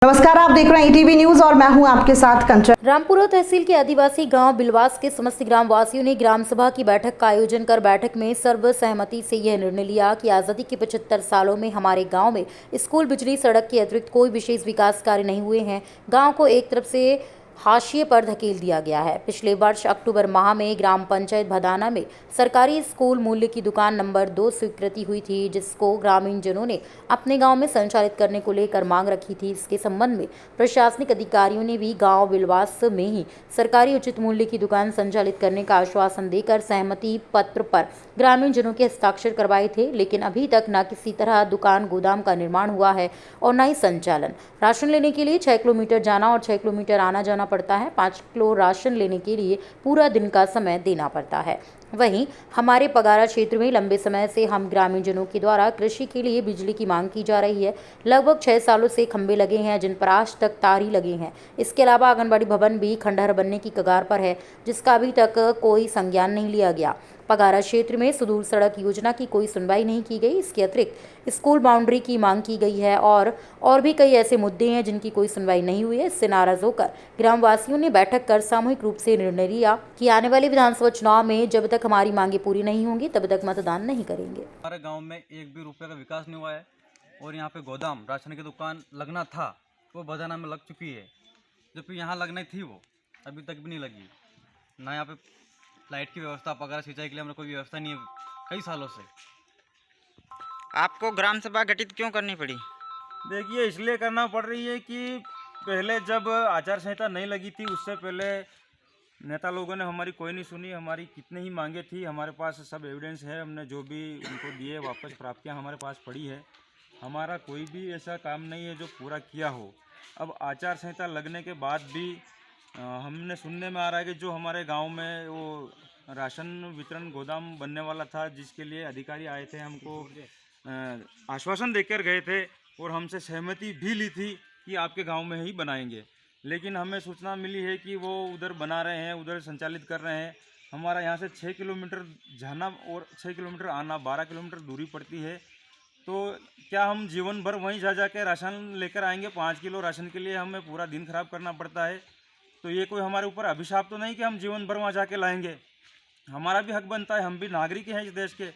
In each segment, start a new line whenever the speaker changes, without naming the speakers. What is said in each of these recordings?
नमस्कार, आप देख रहे हैं ईटीवी न्यूज और मैं हूं आपके साथ कंचन।
रामपुरा तहसील के आदिवासी गांव बिलवास के समस्त ग्राम वासियों ने ग्राम सभा की बैठक का आयोजन कर बैठक में सर्वसहमति से यह निर्णय लिया कि आज़ादी के 75 सालों में हमारे गांव में स्कूल, बिजली, सड़क के अतिरिक्त कोई विशेष विकास कार्य नहीं हुए हैं। गांव को एक तरफ से हाशिए पर धकेल दिया गया है। पिछले वर्ष अक्टूबर माह में ग्राम पंचायत भदाना में सरकारी स्कूल मूल्य की दुकान नंबर 2 स्वीकृति हुई थी, जिसको ग्रामीण जनों ने अपने गांव में संचालित करने को लेकर मांग रखी थी। इसके संबंध में प्रशासनिक अधिकारियों ने भी गांव बिलवास में ही सरकारी उचित मूल्य की दुकान संचालित करने का आश्वासन देकर सहमति पत्र पर ग्रामीण जनों के हस्ताक्षर करवाए थे, लेकिन अभी तक न किसी तरह दुकान गोदाम का निर्माण हुआ है और न ही संचालन। राशन लेने के लिए 6 किलोमीटर जाना और 6 किलोमीटर आना जाना पड़ता है। 5 किलो राशन लेने के लिए पूरा दिन का समय देना पड़ता है। वहीं हमारे पगारा क्षेत्र में लंबे समय से हम ग्रामीण जनों के द्वारा कृषि के लिए बिजली की मांग की जा रही है। लगभग 6 सालों से खंभे लगे हैं, जिन पर आज तक तार ही लगे हैं। इसके अलावा आंगनबाड़ी भवन भी खंडहर बनने की कगार पर है, जिसका अभी तक कोई संज्ञान नहीं लिया गया। पगारा क्षेत्र में सुदूर सड़क योजना की कोई सुनवाई नहीं की गई। इसके अतिरिक्त स्कूल बाउंड्री की मांग की गई है और भी कई ऐसे मुद्दे हैं जिनकी कोई सुनवाई नहीं हुई है। इससे नाराज होकर ग्रामवासियों ने बैठक कर सामूहिक रूप से निर्णय लिया कि आने वाले विधानसभा चुनाव में जब तक हमारी मांगे पूरी नहीं होंगी तब तक मतदान नहीं करेंगे।
हमारे गांव में एक भी रुपये का विकास नहीं हुआ है और यहाँ पे गोदाम राशन की दुकान लगना था, वो बदाना में लग चुकी है, जबकि यहाँ लगनी थी वो अभी तक भी नहीं लगी। ना यहाँ पे लाइट की व्यवस्था, पगार, सिंचाई के लिए हमारे कोई व्यवस्था नहीं है कई सालों से।
आपको ग्राम सभा गठित क्यों करनी पड़ी?
देखिए, इसलिए करना पड़ रही है कि पहले जब आचार संहिता नहीं लगी थी, उससे पहले नेता लोगों ने हमारी कोई नहीं सुनी। हमारी कितनी ही मांगे थी, हमारे पास सब एविडेंस है, हमने जो भी उनको दिए वापस प्राप्तियां हमारे पास पड़ी है। हमारा कोई भी ऐसा काम नहीं है जो पूरा किया हो। अब आचार संहिता लगने के बाद भी हमने सुनने में आ रहा है कि जो हमारे गांव में वो राशन वितरण गोदाम बनने वाला था, जिसके लिए अधिकारी आए थे, हमको आश्वासन देकर गए थे और हमसे सहमति भी ली थी कि आपके गांव में ही बनाएंगे। लेकिन हमें सूचना मिली है कि वो उधर बना रहे हैं, उधर संचालित कर रहे हैं। हमारा यहाँ से 6 किलोमीटर जाना और 6 किलोमीटर आना, 12 किलोमीटर दूरी पड़ती है। तो क्या हम जीवन भर वहीं जा के राशन लेकर आएंगे? 5 किलो राशन के लिए हमें पूरा दिन खराब करना पड़ता है। तो ये कोई हमारे ऊपर अभिशाप तो नहीं कि हम जीवन भर वहाँ जाके लाएंगे? हमारा भी हक बनता है, हम भी नागरिक हैं इस देश के,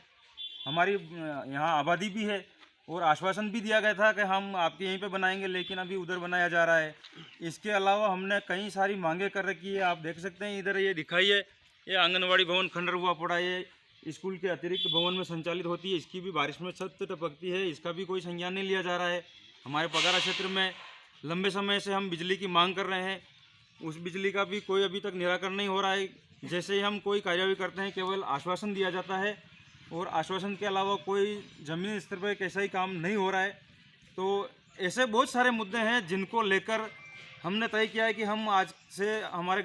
हमारी यहाँ आबादी भी है और आश्वासन भी दिया गया था कि हम आपके यहीं पे बनाएंगे, लेकिन अभी उधर बनाया जा रहा है। इसके अलावा हमने कई सारी मांगे कर रखी है। आप देख सकते हैं इधर, ये दिखाइए, ये आंगनवाड़ी भवन खंडर हुआ पड़ा है, स्कूल के अतिरिक्त भवन में संचालित होती है, इसकी भी बारिश में छत टपकती है, इसका भी कोई संज्ञान नहीं लिया जा रहा है। हमारे पगारा क्षेत्र में लंबे समय से हम बिजली की मांग कर रहे हैं, उस बिजली का भी कोई अभी तक निराकरण नहीं हो रहा है। जैसे ही हम कोई कार्यवाही करते हैं, केवल आश्वासन दिया जाता है और आश्वासन के अलावा कोई ज़मीनी स्तर पर कैसा ही काम नहीं हो रहा है। तो ऐसे बहुत सारे मुद्दे हैं जिनको लेकर हमने तय किया है कि हम आज से हमारे